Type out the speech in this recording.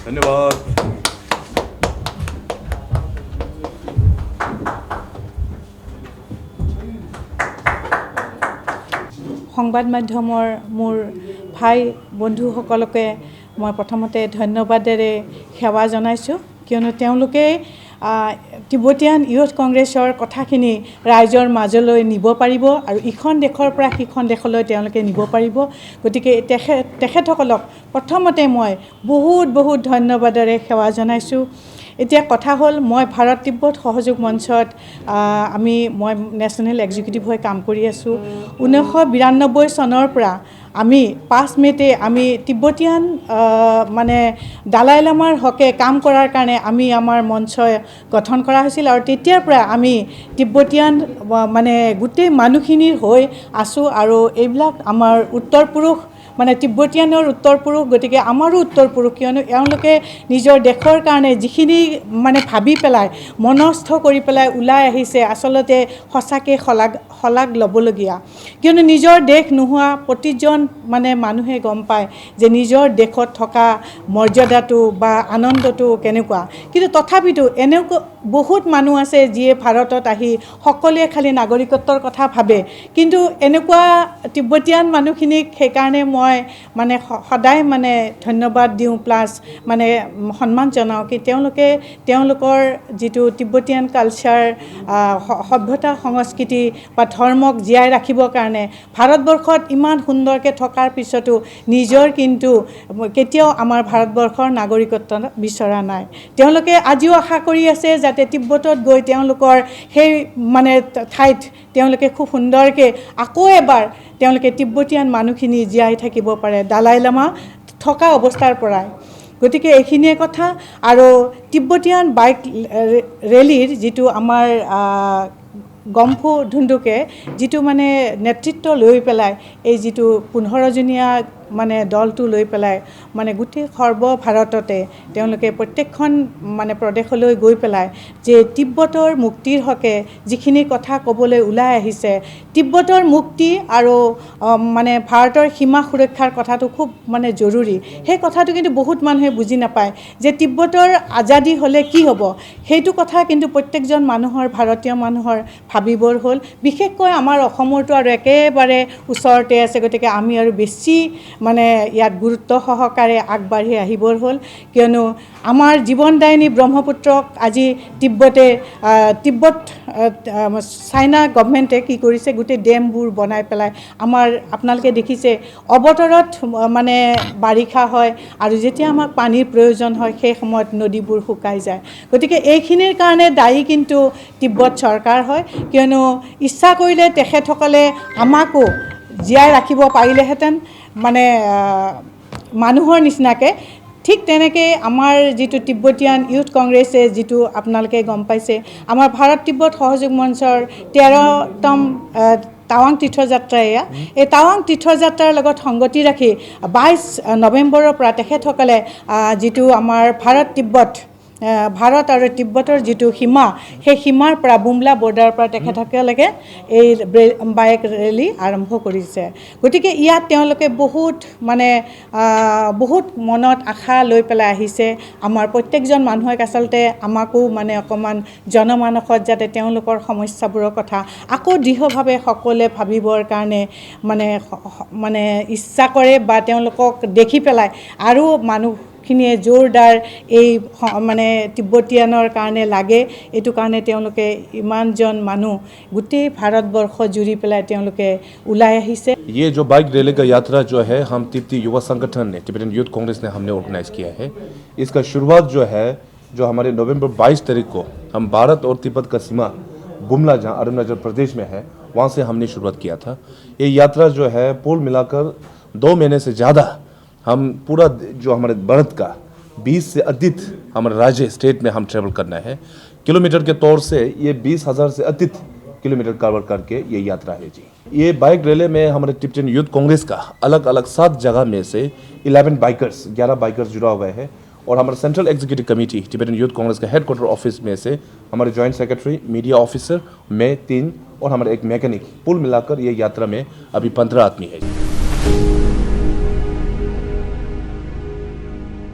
ধন্যবাদ। সংবাদ মাধ্যমৰ মোৰ ভাই বন্ধুসকলকে মই প্ৰথমতে ধন্যবাদেৰে সেৱা জনাইছোঁ, কিয়নো তেওঁলোকে তিব্বতীয়ান ইউথ কংগ্ৰেছৰ কথাখিনি ৰাইজৰ মাজলৈ নিব পাৰিব আৰু ইখন দেশৰ পৰা সিখন দেশলৈ তেওঁলোকে নিব পাৰিব। গতিকে তেখেতসকলক প্ৰথমতে মই বহুত ধন্যবাদেৰে সেৱা জনাইছোঁ। এতিয়া কথা হ'ল, মই ভাৰত তিব্বত সহযোগ মঞ্চত মই নেশ্যনেল এক্সিকিউটিভ হৈ কাম কৰি আছোঁ। 1992 চনৰ পৰা আমি 5 মে'তে আমি তিব্বতীয়ান মানে দালাই লামাৰ হকে কাম কৰাৰ কাৰণে আমি আমাৰ মঞ্চ গঠন কৰা হৈছিল আৰু তেতিয়াৰ পৰা আমি তিব্বতীয়ান মানে গোটেই মানুহখিনিৰ হৈ আছোঁ আৰু এইবিলাক আমাৰ উত্তৰ পুৰুষ মানে তিব্বতীয়ানৰ উত্তৰ পুৰুষ, গতিকে আমাৰো উত্তৰ পুৰুষ, কিয়নো এওঁলোকে নিজৰ দেশৰ কাৰণে যিখিনি মানে ভাবি পেলাই মনস্থ কৰি পেলাই ওলাই আহিছে, আচলতে সঁচাকৈ শলাগ ল'বলগীয়া। কিয়নো নিজৰ দেশ নোহোৱা প্ৰতিজন মানে মানুহে গম পায় যে নিজৰ দেশত থকা মৰ্যাদাটো বা আনন্দটো কেনেকুৱা। কিন্তু তথাপিতো এনেকুৱা বহুত মানুহ আছে যিয়ে ভাৰতত আহি সকলোৱে খালি নাগৰিকত্বৰ কথা ভাবে, কিন্তু এনেকুৱা তিব্বতীয়ান মানুহখিনিক সেইকাৰণে মই মানে সদায় মানে ধন্যবাদ দিওঁ, প্লাছ মানে সন্মান জনাওঁ কি তেওঁলোকে তেওঁলোকৰ যিটো তিব্বতীয়ান কালচাৰ, সভ্যতা সংস্কৃতি বা ধৰ্মক জীয়াই ৰাখিবৰ কাৰণে ভাৰতবৰ্ষত ইমান সুন্দৰকৈ থকাৰ পিছতো নিজৰ কিন্তু কেতিয়াও আমাৰ ভাৰতবৰ্ষৰ নাগৰিকত্ব বিচৰা নাই। তেওঁলোকে আজিও আশা কৰি আছে যাতে তিব্বতত গৈ তেওঁলোকৰ সেই মানে ঠাইত তেওঁলোকে খুব সুন্দৰকৈ আকৌ এবাৰ তেওঁলোকে তিব্বতীয়ান মানুহখিনি জীয়াই থাকিব পাৰে দালাই লামা থকা অৱস্থাৰ পৰাই। গতিকে এইখিনিয়ে কথা। আৰু তিব্বতীয়ান বাইক ৰেলীৰ যিটো আমাৰ গম্ফু ধুন্দুকে যিটো মানে নেতৃত্ব লৈ পেলাই এই যিটো 15জনীয়া মানে দলটো লৈ পেলাই মানে গোটেই সৰ্বভাৰততে তেওঁলোকে প্ৰত্যেকখন মানে প্ৰদেশলৈ গৈ পেলাই যে তিব্বতৰ মুক্তিৰ হকে যিখিনি কথা ক'বলৈ ওলাই আহিছে, তিব্বতৰ মুক্তি আৰু মানে ভাৰতৰ সীমা সুৰক্ষাৰ কথাটো খুব মানে জৰুৰী। সেই কথাটো কিন্তু বহুত মানুহে বুজি নাপায় যে তিব্বতৰ আজাদী হ'লে কি হ'ব, সেইটো কথা কিন্তু প্ৰত্যেকজন মানুহৰ ভাৰতীয় মানুহৰ ভাবিবৰ হ'ল। বিশেষকৈ আমাৰ অসমৰতো আৰু একেবাৰে ওচৰতে আছে, গতিকে আমি আৰু বেছি মানে ইয়াত গুৰুত্ব সহকাৰে আগবাঢ়ি আহিবৰ হ'ল, কিয়নো আমাৰ জীৱনদায়িনী ব্ৰহ্মপুত্ৰক আজি তিব্বত চাইনা গভমেণ্টে কি কৰিছে, গোটেই ডেমবোৰ বনাই পেলাই আপোনালোকে দেখিছে অৱতৰত মানে বাৰিষা হয় আৰু যেতিয়া আমাক পানীৰ প্ৰয়োজন হয় সেই সময়ত নদীবোৰ শুকাই যায়। গতিকে এইখিনিৰ কাৰণে দায়ী কিন্তু তিব্বত চৰকাৰ হয়, কিয়নো ইচ্ছা কৰিলে তেখেতসকলে আমাকো জীয়াই ৰাখিব পাৰিলেহেঁতেন মানে মানুহৰ নিচিনাকৈ। ঠিক তেনেকৈ আমাৰ যিটো তিব্বতীয়ান ইউথ কংগ্ৰেছে যিটো আপোনালোকে গম পাইছে, আমাৰ ভাৰত তিব্বত সহযোগ মঞ্চৰ 13তম টাৱাং তীৰ্থযাত্ৰা এয়া। এই টাৱাং তীৰ্থযাত্ৰাৰ লগত সংগতি ৰাখি 22 নৱেম্বৰৰ পৰা তেখেতসকলে যিটো আমাৰ ভাৰত আৰু তিব্বতৰ যিটো সীমা, সেই সীমাৰ পৰা বুমলা বৰ্ডাৰৰ পৰা তেখেতসকলে এই বাইক ৰেলী আৰম্ভ কৰিছে। গতিকে ইয়াত তেওঁলোকে বহুত মনত আশা লৈ পেলাই আহিছে। আমাৰ প্ৰত্যেকজন মানুহক আচলতে আমাকো মানে অকণমান জনমানসত যাতে তেওঁলোকৰ সমস্যাবোৰৰ কথা আকৌ দৃঢ়ভাৱে সকলোৱে ভাবিবৰ কাৰণে মানে ইচ্ছা কৰে বা তেওঁলোকক দেখি পেলাই আৰু মানুহখিনিয়ে জোৰদাৰ এই মানে তিব্বতীয়ানৰ কাৰণে লাগে। এইটো কাৰণে তেওঁলোকে ইমানজন মানুহ গোটেই ভাৰতবৰ্ষ জুৰি পেলাই তেওঁলোকে ওলাই আহিছে। ये जो बाइक रैली का यात्रा जो है हम तिब्बती युवा संगठन ने, तिब्बतन यूथ कांग्रेस ने हमने ऑर्गेनाइज किया है। इसका शुरुआत जो है जो हमारे नवंबर 22 तारीख को हम भारत और तिब्बत का सीमा बुमला जहाँ अरुणाचल प्रदेश में है वहाँ से हमने शुरुआत किया था। ये यात्रा जो है पोल मिलाकर 2 महीने से ज़्यादा हम पूरा जो हमारे भारत का 20 से अधिक हमारे राज्य स्टेट में हम ट्रेवल करना है। किलोमीटर के तौर से ये 20,000 से अधिक किलोमीटर कवर करके ये यात्रा है जी। ये बाइक रैली में हमारे तिब्बतन यूथ कांग्रेस का अलग अलग 7 जगह में से 11 बाइकर्स जुड़ा हुआ है और हमारे central executive committee Tibetan youth Congress का हेडक्वार्टर ऑफिस में से हमारे जॉइंट सेक्रेटरी, मीडिया ऑफिसर, मैं 3 और हमारे एक मैकेनिक, कुल मिलाकर ये यात्रा में अभी 15 आदमी है।